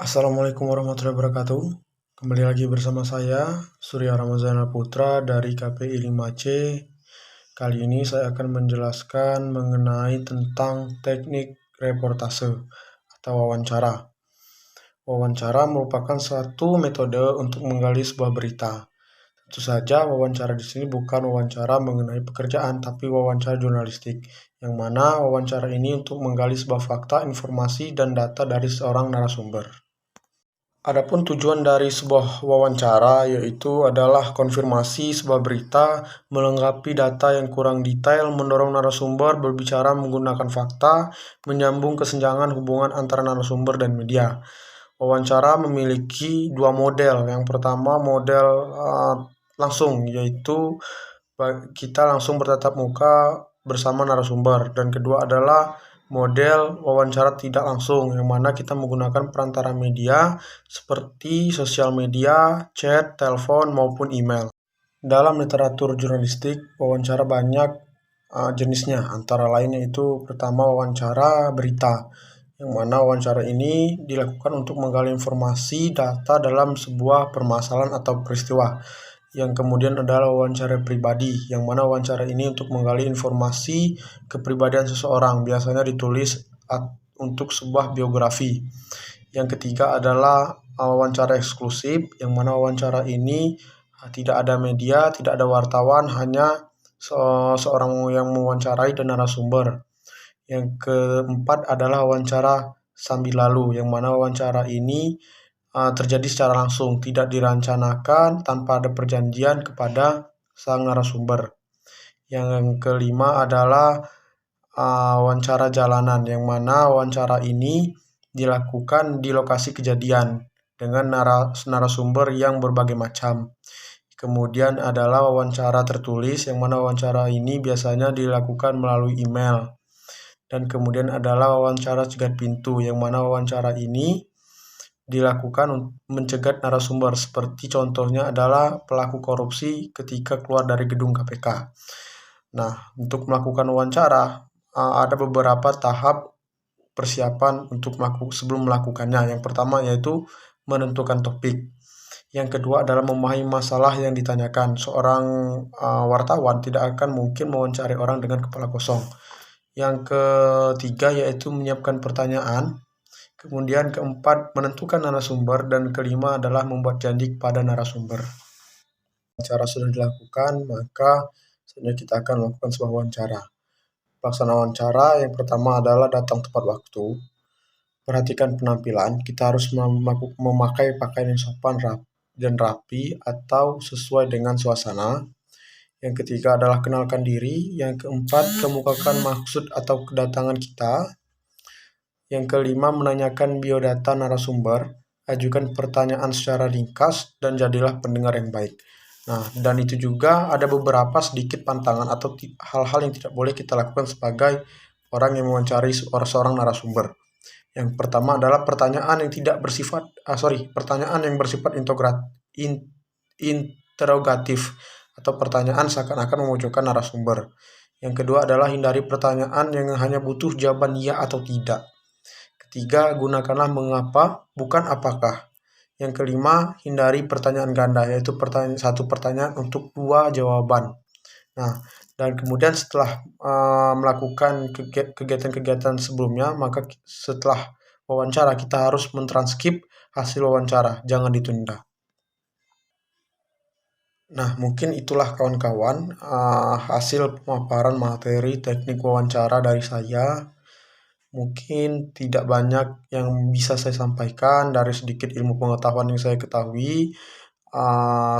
Assalamualaikum warahmatullahi wabarakatuh. Kembali lagi bersama saya, Surya Ramazana Putra dari KPI 5C. Kali ini saya akan menjelaskan mengenai tentang teknik reportase atau wawancara. Wawancara merupakan suatu metode untuk menggali sebuah berita. Tentu saja wawancara di sini bukan wawancara mengenai pekerjaan, tapi wawancara jurnalistik, yang mana wawancara ini untuk menggali sebuah fakta, informasi, dan data dari seorang narasumber. Adapun tujuan dari sebuah wawancara yaitu adalah konfirmasi sebuah berita, melengkapi data yang kurang detail, mendorong narasumber berbicara menggunakan fakta, menyambung kesenjangan hubungan antara narasumber dan media. Wawancara memiliki dua model. Yang pertama model langsung, yaitu kita langsung bertatap muka bersama narasumber, dan kedua adalah model wawancara tidak langsung, yang mana kita menggunakan perantara media seperti sosial media, chat, telepon, maupun email. Dalam literatur jurnalistik, wawancara banyak jenisnya, antara lain yaitu pertama wawancara berita, yang mana wawancara ini dilakukan untuk menggali informasi data dalam sebuah permasalahan atau peristiwa. Yang kemudian adalah wawancara pribadi, yang mana wawancara ini untuk menggali informasi kepribadian seseorang, biasanya ditulis untuk sebuah biografi. Yang ketiga adalah wawancara eksklusif, yang mana wawancara ini tidak ada media, tidak ada wartawan, hanya seorang yang mewawancarai dan narasumber. Yang keempat adalah wawancara sambil lalu, yang mana wawancara ini terjadi secara langsung, tidak dirancanakan, tanpa ada perjanjian kepada sang narasumber. Yang kelima adalah wawancara jalanan, yang mana wawancara ini dilakukan di lokasi kejadian dengan narasumber yang berbagai macam. Kemudian adalah wawancara tertulis, yang mana wawancara ini biasanya dilakukan melalui email. Dan kemudian adalah wawancara cegat pintu, yang mana wawancara ini dilakukan mencegat narasumber, seperti contohnya adalah pelaku korupsi ketika keluar dari gedung KPK. Nah, untuk melakukan wawancara ada beberapa tahap persiapan untuk sebelum melakukannya. Yang pertama yaitu menentukan topik. Yang kedua adalah memahami masalah yang ditanyakan. Seorang wartawan tidak akan mungkin mewawancari orang dengan kepala kosong. Yang ketiga yaitu menyiapkan pertanyaan. Kemudian keempat, menentukan narasumber, dan kelima adalah membuat janji kepada narasumber. Wawancara sudah dilakukan, maka selanjutnya kita akan melakukan sebuah wawancara. Pelaksanaan wawancara yang pertama adalah datang tepat waktu. Perhatikan penampilan, kita harus memakai pakaian yang sopan dan rapi atau sesuai dengan suasana. Yang ketiga adalah kenalkan diri. Yang keempat, kemukakan maksud atau kedatangan kita. Yang kelima, menanyakan biodata narasumber, ajukan pertanyaan secara ringkas, dan jadilah pendengar yang baik. Nah, dan itu juga ada beberapa sedikit pantangan atau hal-hal yang tidak boleh kita lakukan sebagai orang yang mewawancari seorang narasumber. Yang pertama adalah pertanyaan yang bersifat interrogatif atau pertanyaan seakan-akan memojokkan narasumber. Yang kedua adalah hindari pertanyaan yang hanya butuh jawaban ya atau tidak. Ketiga, gunakanlah mengapa, bukan apakah. Yang kelima, hindari pertanyaan ganda, yaitu satu pertanyaan untuk dua jawaban. Nah, dan kemudian setelah melakukan kegiatan-kegiatan sebelumnya, maka setelah wawancara kita harus mentranskrip hasil wawancara, jangan ditunda. Nah, mungkin itulah kawan-kawan hasil pemaparan materi teknik wawancara dari saya. Mungkin tidak banyak yang bisa saya sampaikan dari sedikit ilmu pengetahuan yang saya ketahui.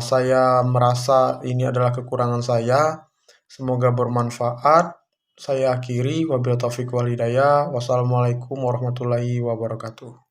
Saya merasa ini adalah kekurangan saya. Semoga bermanfaat. Saya akhiri. Wabillahi taufiq wal hidayah. Wassalamualaikum warahmatullahi wabarakatuh.